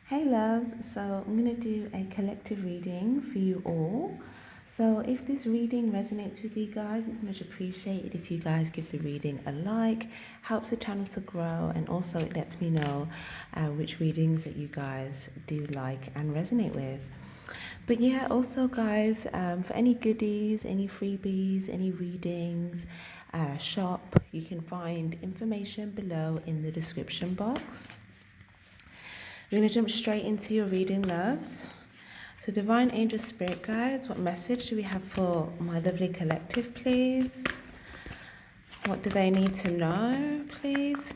Hey loves, so I'm going to do a collective reading for you all. So if this reading resonates with you guys, it's much appreciated if you guys give the reading a like, helps the channel to grow, and also it lets me know which readings that you guys do like and resonate with. But yeah, also guys, for any goodies, any freebies, any readings, shop, you can find information below in the description box. We're going to jump straight into your reading, loves. So, Divine Angel Spirit Guides, what message do we have for my lovely collective, please? What do they need to know, please?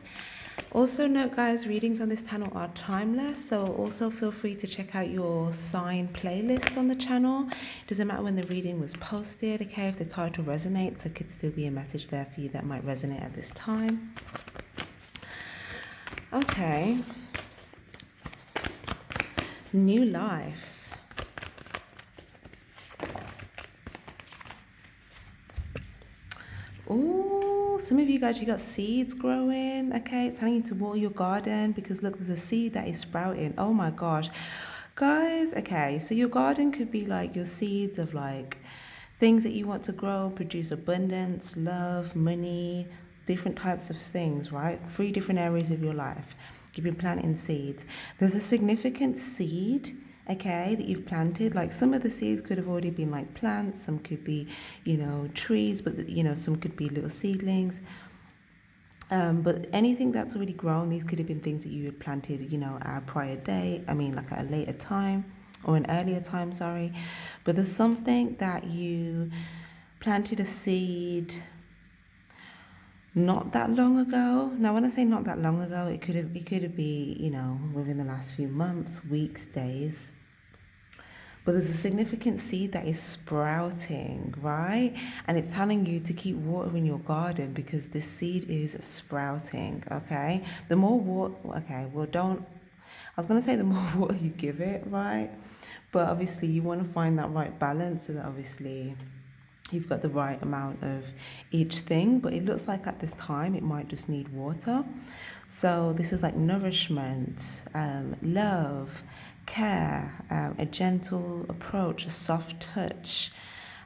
Also note, guys, readings on this channel are timeless, so also feel free to check out your sign playlist on the channel. It doesn't matter when the reading was posted, okay? If the title resonates, there could still be a message there for you that might resonate at this time. Okay. New life. Oh, some of you guys, you got seeds growing. Okay, it's telling you to water your garden because look, there's a seed that is sprouting. Oh my gosh, guys. Okay, so your garden could be like your seeds of like things that you want to grow, produce abundance, love, money, different types of things, right? 3 different areas of your life. You've been planting seeds. There's a significant seed, okay, that you've planted. Like some of the seeds could have already been like plants, some could be, trees, but some could be little seedlings. But anything that's already grown, these could have been things that you had planted, at a prior day. I mean, like at a later time or an earlier time, sorry. But there's something that you planted a seed not that long ago. Now, when I say not that long ago, it could have been, within the last few months, weeks, days. But there's a significant seed that is sprouting, right? And it's telling you to keep watering your garden because this seed is sprouting, okay? The more water, okay, well, don't, I was going to say the more water you give it, right? But obviously, you want to find that right balance so that obviously you've got the right amount of each thing. But it looks like at this time, it might just need water. So this is like nourishment, love, care, a gentle approach, a soft touch,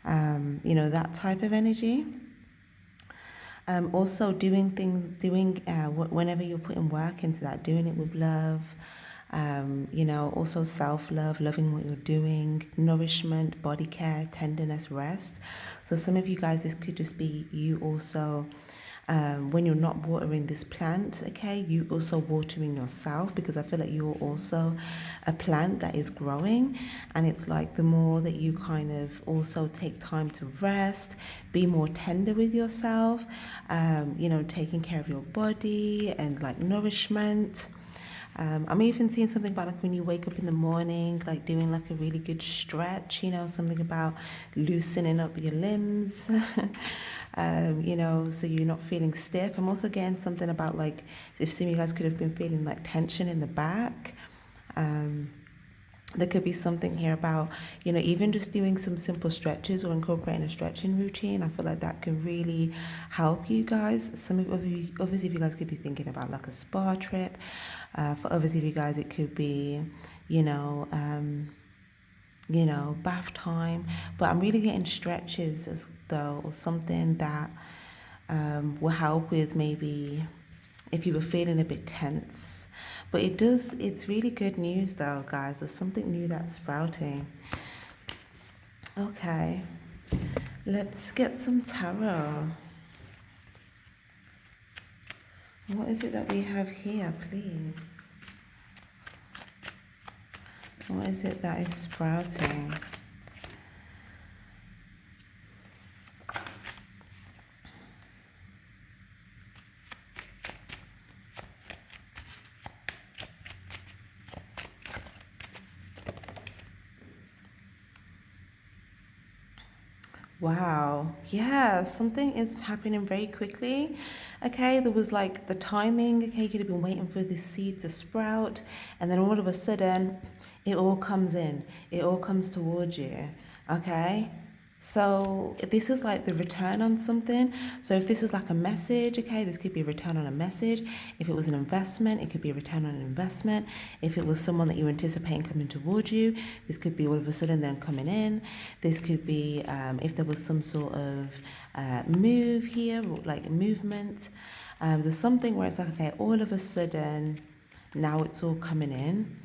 that type of energy. Also whenever you're putting work into that, doing it with love, also self-love, loving what you're doing, nourishment, body care, tenderness, rest. So some of you guys, this could just be you also, when you're not watering this plant, okay, you also watering yourself, because I feel like you're also a plant that is growing. And it's like the more that you kind of also take time to rest, be more tender with yourself, taking care of your body and like nourishment. I'm even seeing something about like when you wake up in the morning, like doing like a really good stretch, something about loosening up your limbs, so you're not feeling stiff. I'm also getting something about like if some of you guys could have been feeling like tension in the back. There could be something here about, even just doing some simple stretches or incorporating a stretching routine. I feel like that can really help you guys. Some of you, obviously, if you guys could be thinking about like a spa trip. For others of you guys, it could be, bath time. But I'm really getting stretches as though, or something that will help with maybe if you were feeling a bit tense. But it's really good news though, guys. There's something new that's sprouting. Okay, let's get some tarot. What is it that we have here, please? What is it that is sprouting? Wow. Yeah, something is happening very quickly. Okay, there was like the timing. Okay, you could have been waiting for this seed to sprout, and then all of a sudden, it all comes in. It all comes towards you. Okay, So this is like the return on something. So if this is like a message, okay, this could be a return on a message. If it was an investment, it could be a return on an investment. If it was someone that you anticipating coming towards you, this could be all of a sudden them coming in. This could be if there was some sort of move here, or like movement. There's something where it's like, okay, all of a sudden, now it's all coming in.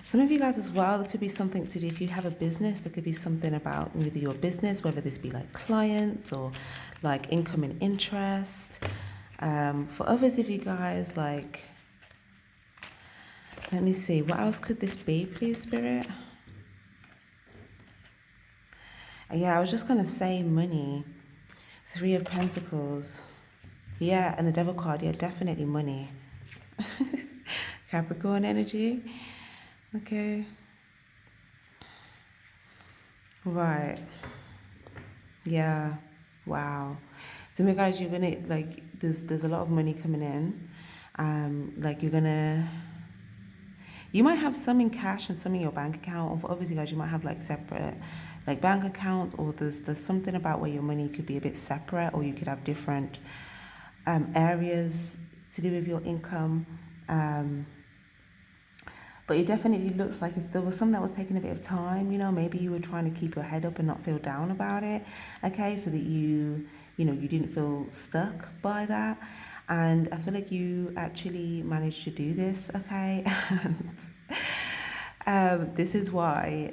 Some of you guys as well, there could be something to do if you have a business. There could be something about either your business, whether this be like clients or like income and interest. For others of you guys, like, let me see, what else could this be, please, Spirit? Yeah, I was just gonna say money. Three of Pentacles. Yeah, and the Devil card. Yeah, definitely money. Capricorn energy. Okay. Right. Yeah. Wow. So, you guys, you're gonna like. There's a lot of money coming in. Like you're gonna. You might have some in cash and some in your bank account. Or for others, you guys, you might have like separate, like bank accounts. Or there's something about where your money could be a bit separate, or you could have different areas to do with your income. But it definitely looks like if there was something that was taking a bit of time, maybe you were trying to keep your head up and not feel down about it, okay, so that you didn't feel stuck by that. And I feel like you actually managed to do this, okay? And this is why,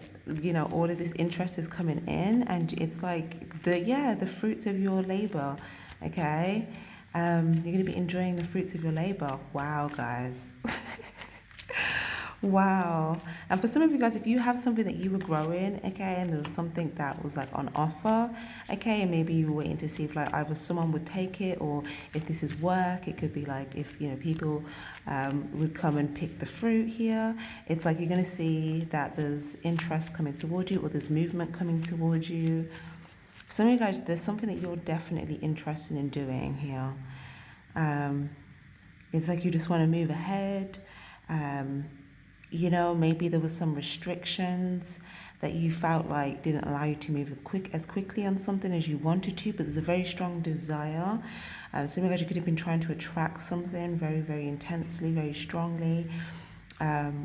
all of this interest is coming in, and it's like the fruits of your labor, okay? You're going to be enjoying the fruits of your labor. Wow, guys. Wow. And for some of you guys, if you have something that you were growing, okay, and there was something that was like on offer, okay, and maybe you were waiting to see if like either someone would take it, or if this is work, it could be like if, people would come and pick the fruit here. It's like you're going to see that there's interest coming towards you, or there's movement coming towards you. For some of you guys, there's something that you're definitely interested in doing here. It's like you just want to move ahead. Maybe there was some restrictions that you felt like didn't allow you to move as quickly on something as you wanted to, but there's a very strong desire. So maybe you could have been trying to attract something very, very intensely, very strongly,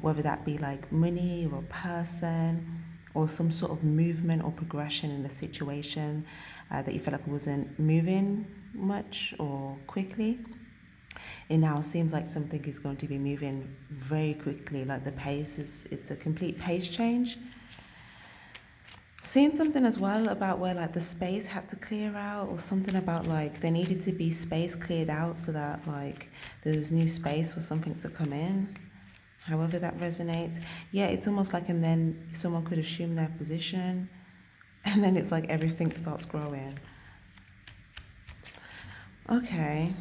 whether that be like money or a person or some sort of movement or progression in a situation that you felt like wasn't moving much or quickly. It now seems like something is going to be moving very quickly, like the pace it's a complete pace change. Seeing something as well about where like the space had to clear out, or something about like there needed to be space cleared out so that like there was new space for something to come in. However that resonates. Yeah, it's almost like, and then someone could assume their position, and then it's like everything starts growing. Okay.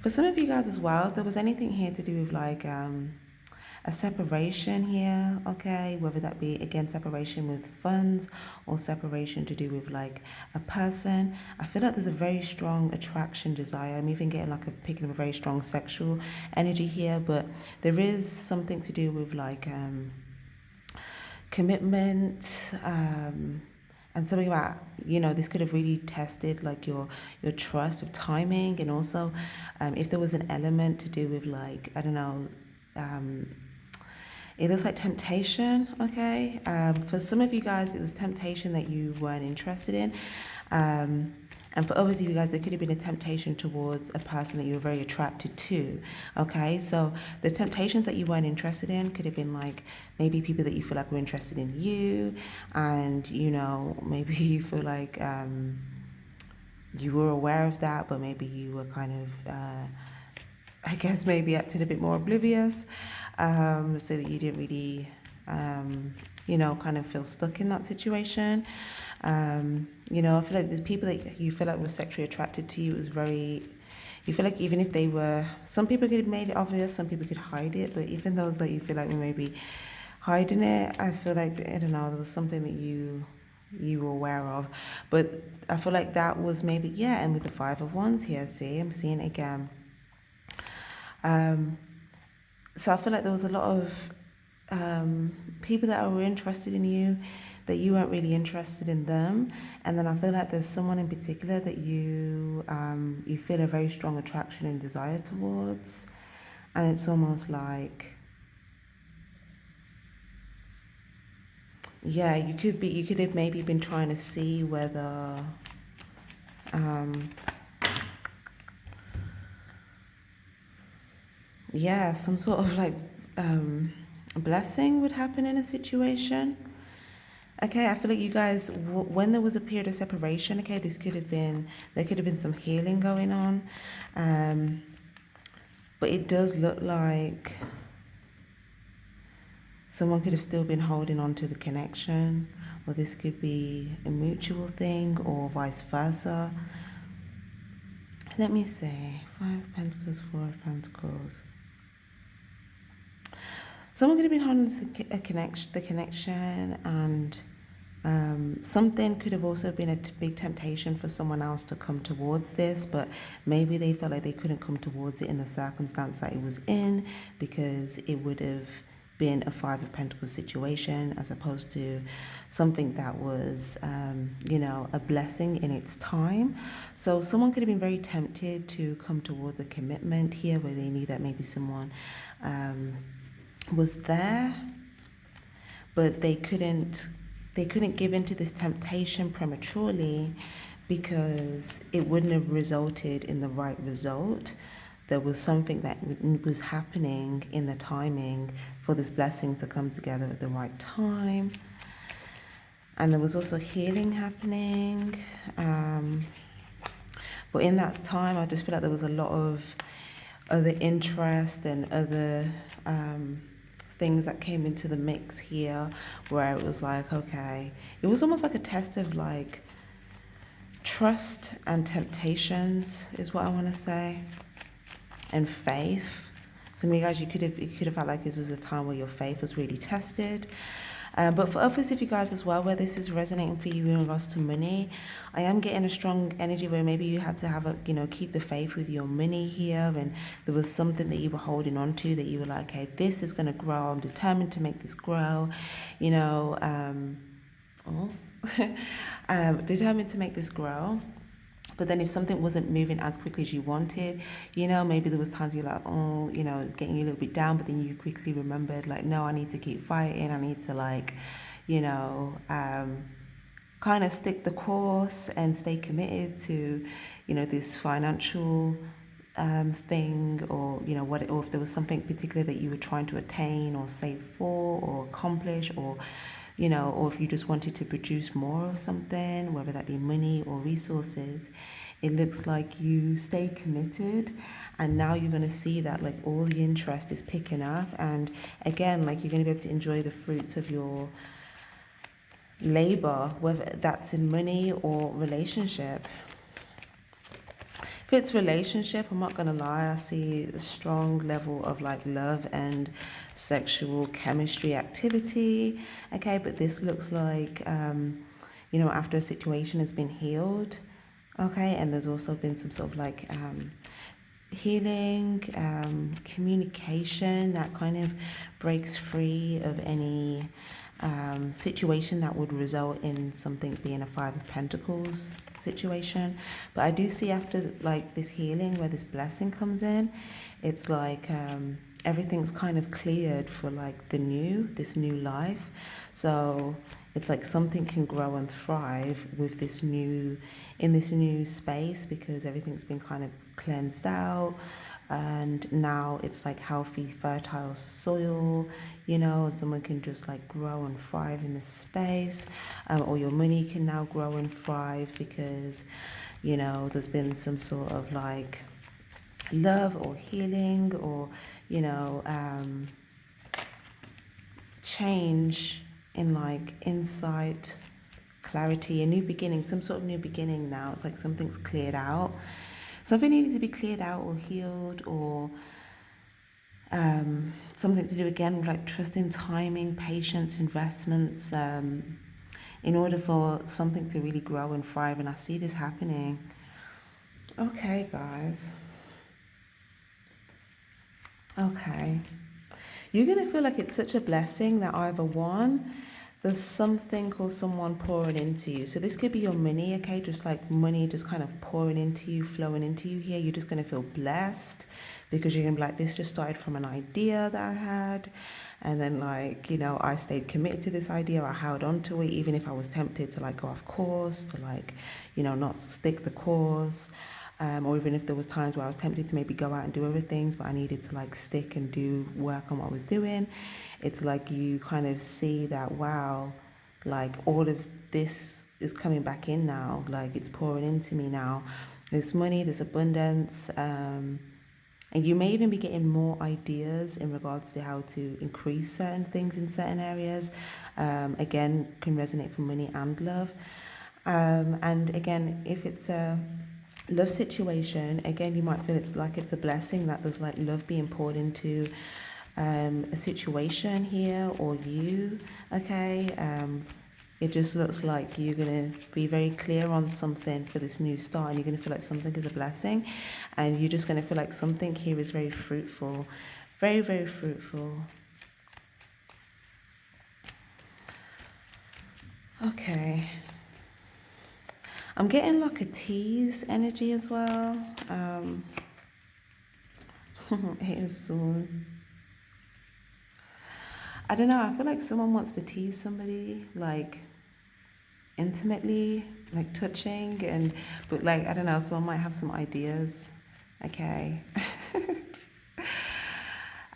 For some of you guys as well, if there was anything here to do with like a separation here, okay, whether that be again separation with funds or separation to do with like a person, I feel like there's a very strong attraction, desire. I'm even getting like a picking of a very strong sexual energy here, but there is something to do with like commitment, and something about, this could have really tested like your trust of timing, and also if there was an element to do with like, I don't know, it looks like temptation, okay? For some of you guys, it was temptation that you weren't interested in. And for others of you guys, there could have been a temptation towards a person that you were very attracted to, okay? So the temptations that you weren't interested in could have been like maybe people that you feel like were interested in you, and, maybe you feel like you were aware of that, but maybe you were kind of, I guess, maybe acted a bit more oblivious, so that you didn't really, kind of feel stuck in that situation. I feel like there's people that you feel like were sexually attracted to you. It was very, you feel like even if they were, some people could have made it obvious, some people could hide it, but even those that you feel like were maybe hiding it, I feel like, I don't know, there was something that you were aware of. But I feel like that was maybe, yeah, and with the Five of Wands here, see, I'm seeing it again. So I feel like there was a lot of people that were interested in you. that you weren't really interested in them, and then I feel like there's someone in particular that you feel a very strong attraction and desire towards, and it's almost like, yeah, you could have maybe been trying to see whether um yeah, some sort of like blessing would happen in a situation. Okay, I feel like you guys, when there was a period of separation, okay, there could have been some healing going on. Um, but it does look like someone could have still been holding on to the connection, or this could be a mutual thing, or vice versa. Let me see. Five of Pentacles, Four of Pentacles. Someone could have been holding to the connection, and something could have also been a big temptation for someone else to come towards this, but maybe they felt like they couldn't come towards it in the circumstance that it was in, because it would have been a Five of Pentacles situation as opposed to something that was, a blessing in its time. So someone could have been very tempted to come towards a commitment here where they knew that maybe someone was there, but they couldn't give into this temptation prematurely because it wouldn't have resulted in the right result. There was something that was happening in the timing for this blessing to come together at the right time. And there was also healing happening. But in that time, I just feel like there was a lot of other interest and other things that came into the mix here, where it was like, okay, it was almost like a test of like trust and temptations is what I want to say, and faith. Some of you guys, you could have felt like this was a time where your faith was really tested. But for others of you guys as well, where this is resonating for you in regards to money, I am getting a strong energy where maybe you had to have keep the faith with your money here, and there was something that you were holding on to that you were like, okay, this is going to grow. I'm determined to make this grow, determined to make this grow. But then if something wasn't moving as quickly as you wanted, maybe there was times where you're like, oh, it's getting you a little bit down, but then you quickly remembered like, no, I need to keep fighting. I need to kind of stick the course and stay committed to, this financial thing, or or if there was something particular that you were trying to attain or save for or accomplish, or or if you just wanted to produce more of something, whether that be money or resources, it looks like you stay committed. And now you're going to see that like all the interest is picking up, and again, like you're going to be able to enjoy the fruits of your labor, whether that's in money or relationship. If it's relationship, I'm not gonna lie, I see a strong level of like love and sexual chemistry activity. Okay, but this looks like after a situation has been healed. Okay, and there's also been some sort of like healing, communication that kind of breaks free of any situation that would result in something being a Five of Pentacles situation. But I do see after like this healing where this blessing comes in, it's like everything's kind of cleared for like this new life. So it's like something can grow and thrive with this new space, because everything's been kind of cleansed out, and now it's like healthy, fertile soil, and someone can just like grow and thrive in this space, or your money can now grow and thrive because there's been some sort of like love or healing, or change in like insight, clarity, a new beginning, some sort of new beginning. Now it's like something's cleared out, something needed to be cleared out or healed, or something to do again with like trusting, timing, patience, investments, in order for something to really grow and thrive. And I see this happening. Okay, guys. Okay. You're going to feel like it's such a blessing that either one, there's something or someone pouring into you. So this could be your money, okay? Just like money just kind of pouring into you, flowing into you here. You're just going to feel blessed because you're going to be like, this just started from an idea that I had. And then like, you know, I stayed committed to this idea. I held on to it, even if I was tempted to like go off course, to like, you know, not stick the course. Or even if there was times where I was tempted to maybe go out and do other things, but I needed to like stick and do work on what I was doing. It's like you kind of see that, wow, like all of this is coming back in now, like it's pouring into me now. There's money, there's abundance, and you may even be getting more ideas in regards to how to increase certain things in certain areas. Again, can resonate for money and love. And again, if it's a love situation, again, you might feel it's like it's a blessing that there's like love being poured into a situation here or you, okay? It just looks like you're going to be very clear on something for this new start, and you're going to feel like something is a blessing, and you're just going to feel like something here is very fruitful, very, very fruitful. Okay. I'm getting like a tease energy as well. It is so... I don't know, I feel like someone wants to tease somebody, like intimately, like touching, and but like I don't know, someone might have some ideas. Okay.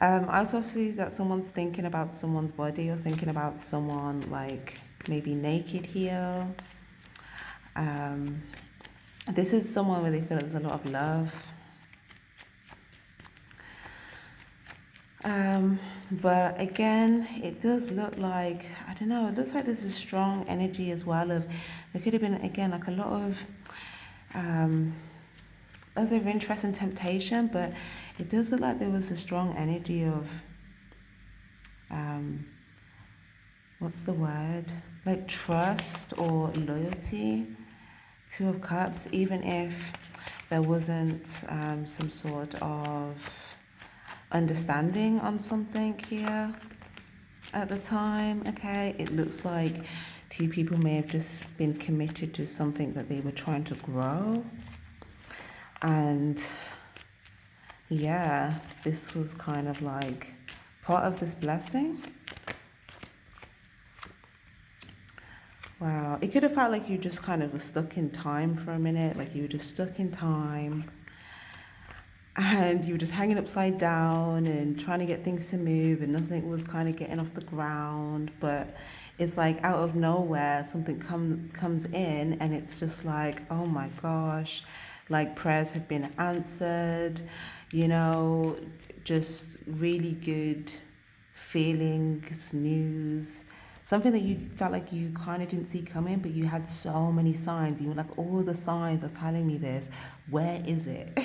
I also see that someone's thinking about someone's body or thinking about someone like maybe naked here. This is someone where they feel there's a lot of love. But again, it does look like, I don't know, it looks like there's a strong energy as well of, there could have been, again, like a lot of other interest and temptation, but it does look like there was a strong energy of, what's the word? Like trust or loyalty. Two of Cups, even if there wasn't some sort of understanding on something here at the time, okay? It looks like two people may have just been committed to something that they were trying to grow. And yeah, this was kind of like part of this blessing. Wow, it could have felt like you just kind of were stuck in time for a minute, like you were just stuck in time and you were just hanging upside down and trying to get things to move and nothing was kind of getting off the ground. But it's like out of nowhere something comes in and it's just like, oh my gosh, like prayers have been answered, you know, just really good feelings, news, something that you felt like you kind of didn't see coming, but you had so many signs. You were like, all the signs are telling me this. Where is it?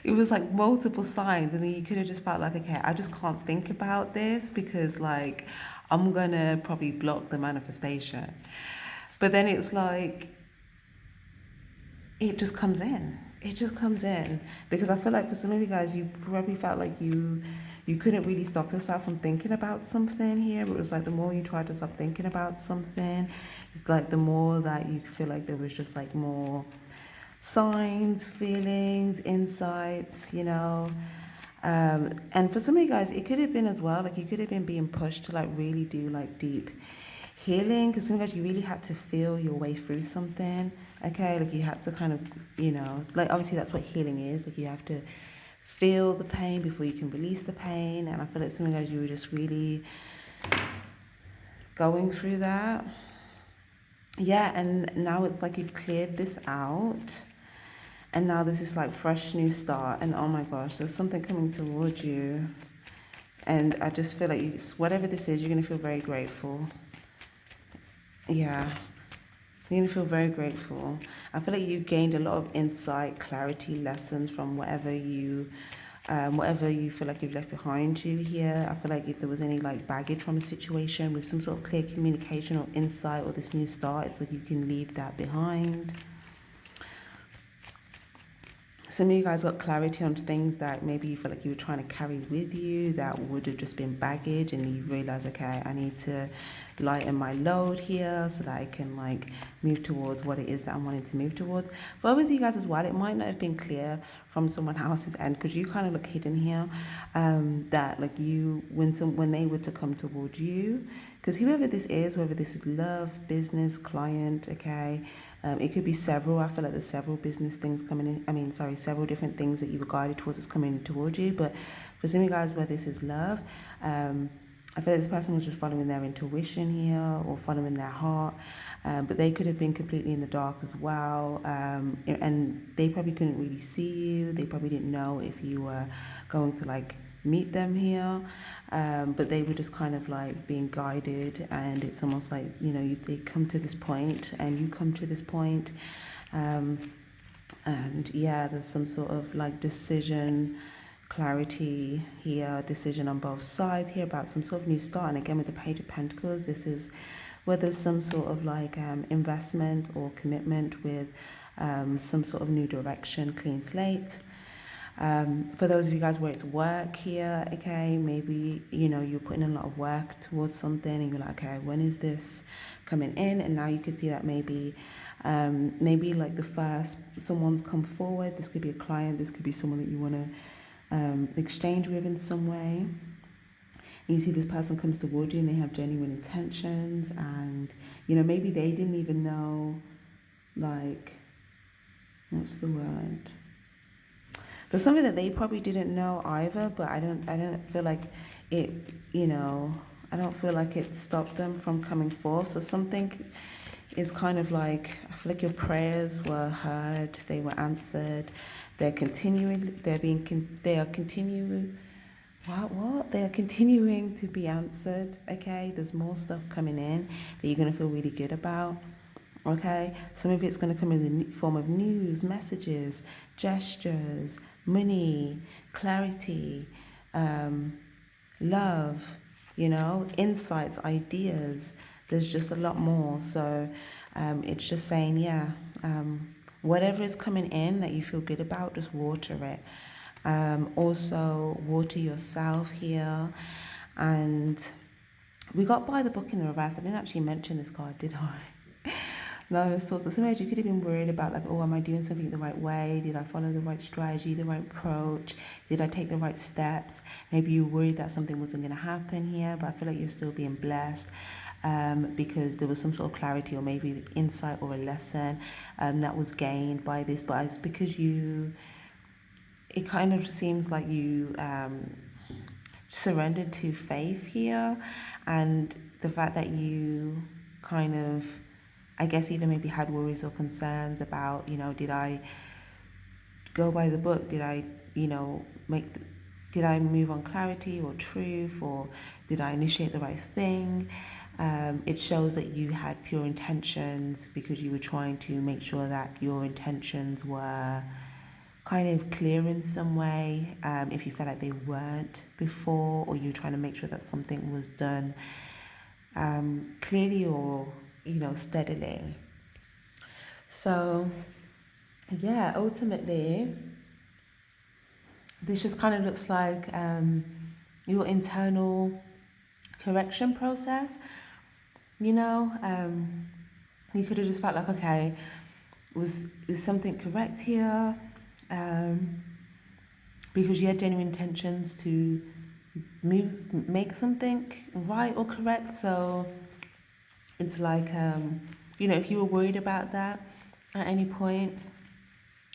It was like multiple signs, and then you could have just felt like, okay, I just can't think about this because like I'm gonna probably block the manifestation. But then it's like it just comes in. It just comes in because I feel like for some of you guys, you probably felt like you couldn't really stop yourself from thinking about something here. But it was like the more you tried to stop thinking about something, it's like the more that you feel like there was just like more signs, feelings, insights, you know. And for some of you guys, it could have been as well, like you could have been being pushed to like really do like deep healing, because some of you guys, you really had to feel your way through something, okay? Like you had to kind of, you know, like obviously that's what healing is, like you have to feel the pain before you can release the pain. And I feel like some of you guys, you were just really going through that. Yeah, and now it's like you've cleared this out. And now there's this like fresh new start. And oh my gosh, there's something coming towards you. And I just feel like whatever this is, you're going to feel very grateful. Yeah. You're going to feel very grateful. I feel like you gained a lot of insight, clarity, lessons from whatever you feel like you've left behind you here. I feel like if there was any like baggage from a situation with some sort of clear communication or insight or this new start, it's like you can leave that behind. some of you guys got clarity on things that maybe you feel like you were trying to carry with you that would have just been baggage, and you realize, okay, I need to lighten my load here so that I can like move towards what it is that I'm wanting to move towards. For others of you guys as well, it might not have been clear from someone else's end, because you kind of look hidden here, that like you, when they were to come towards you, because whoever this is, whether this is love, business, client, okay, it could be several. I feel like there's several business things coming in. I mean, sorry, several different things that you were guided towards that's coming towards you. But for some of you guys where this is love, I feel like this person was just following their intuition here or following their heart. But they could have been completely in the dark as well. And they probably couldn't really see you. They probably didn't know if you were going to like meet them here. But they were just kind of like being guided, and it's almost like, you know, they come to this point and you come to this point. And yeah, there's some sort of like decision, clarity here, decision on both sides here about some sort of new start. And again, with the Page of Pentacles, this is where there's some sort of like investment or commitment with some sort of new direction, clean slate. For those of you guys where it's work here, okay, maybe, you know, you're putting in a lot of work towards something and you're like, okay, when is this coming in? And now you could see that maybe like the first, someone's come forward. This could be a client, this could be someone that you want to exchange with in some way. And you see this person comes toward you and they have genuine intentions, and, you know, maybe they didn't even know, like, what's the word? There's something that they probably didn't know either, but I don't feel like it, you know, I don't feel like it stopped them from coming forth. So something is kind of like, I feel like your prayers were heard, they were answered, they're continuing, they are continuing, what? They are continuing to be answered, okay? There's more stuff coming in that you're going to feel really good about. Okay, some of it's going to come in the form of news, messages, gestures, money, clarity, love, you know, insights, ideas. There's just a lot more. So it's just saying, yeah, whatever is coming in that you feel good about, just water it. Also, water yourself here. And we got by the book in the reverse. I didn't actually mention this card, did I? No, so sometimes you could have been worried about like, oh, am I doing something the right way? Did I follow the right strategy, the right approach? Did I take the right steps? Maybe you worried that something wasn't going to happen here, but I feel like you're still being blessed because there was some sort of clarity or maybe insight or a lesson that was gained by this. But it's because it kind of seems like you surrendered to faith here, and the fact that you kind of, I guess, even maybe had worries or concerns about, you know, did I go by the book? Did I, you know, did I move on clarity or truth, or did I initiate the right thing? It shows that you had pure intentions because you were trying to make sure that your intentions were kind of clear in some way. If you felt like they weren't before, or you're trying to make sure that something was done clearly or, you know, steadily. So yeah, ultimately this just kind of looks like your internal correction process, you know. You could have just felt like, okay, is something correct here, because you had genuine intentions to make something right or correct. So it's like, you know, if you were worried about that at any point,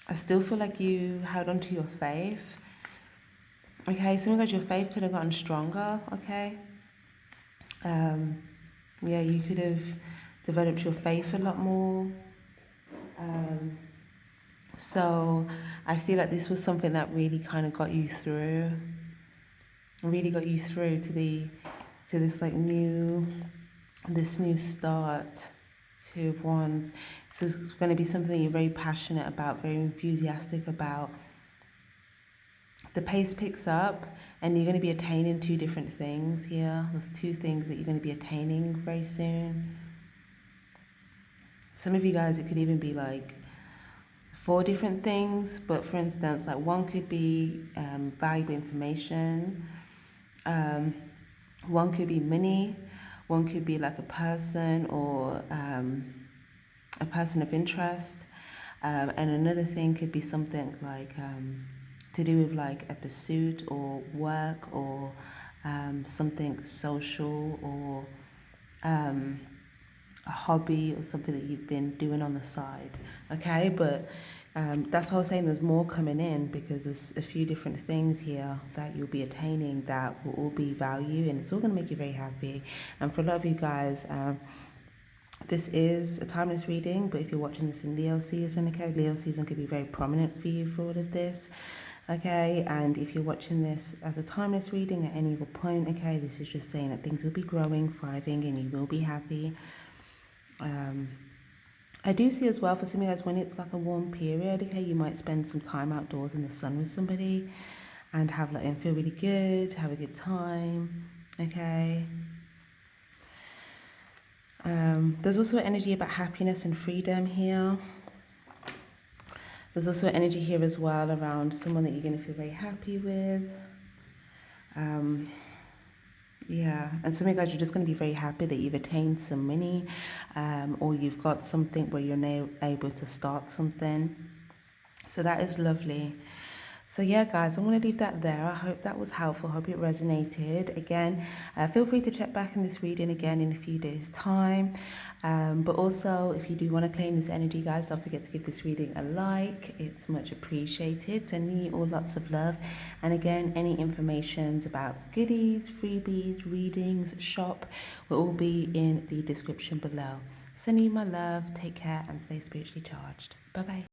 I still feel like you held on to your faith. Okay, sometimes your faith could have gotten stronger, okay? Yeah, you could have developed your faith a lot more. So I see like this was something that really kind of got you through, to this like this new start. Two of Wands. So it's going to be something you're very passionate about, very enthusiastic about. The pace picks up and you're going to be attaining two different things here. There's two things that you're going to be attaining very soon. Some of you guys, it could even be like 4 different things, but for instance, like one could be valuable information, one could be money, one could be like a person or a person of interest, and another thing could be something like to do with like a pursuit or work or something social or a hobby or something that you've been doing on the side. Okay, but that's why I was saying there's more coming in, because there's a few different things here that you'll be attaining that will all be value, and it's all going to make you very happy. And for a lot of you guys, this is a timeless reading, but if you're watching this in Leo season, okay, Leo season could be very prominent for you for all of this, okay? And if you're watching this as a timeless reading at any other point, okay, this is just saying that things will be growing, thriving, and you will be happy. I do see as well for some of you guys, when it's like a warm period, okay, you might spend some time outdoors in the sun with somebody and have like and feel really good, have a good time, okay? There's also energy about happiness and freedom here. There's also energy here as well around someone that you're going to feel very happy with. Yeah, and some of you guys, you're just going to be very happy that you've attained some money, or you've got something where you're now able to start something. So that is lovely. So yeah, guys, I'm going to leave that there. I hope that was helpful. I hope it resonated. Again, feel free to check back in this reading again in a few days' time. But also, if you do want to claim this energy, guys, don't forget to give this reading a like. It's much appreciated. Sending you all lots of love. And again, any information about goodies, freebies, readings, shop will all be in the description below. Sending you my love. Take care and stay spiritually charged. Bye-bye.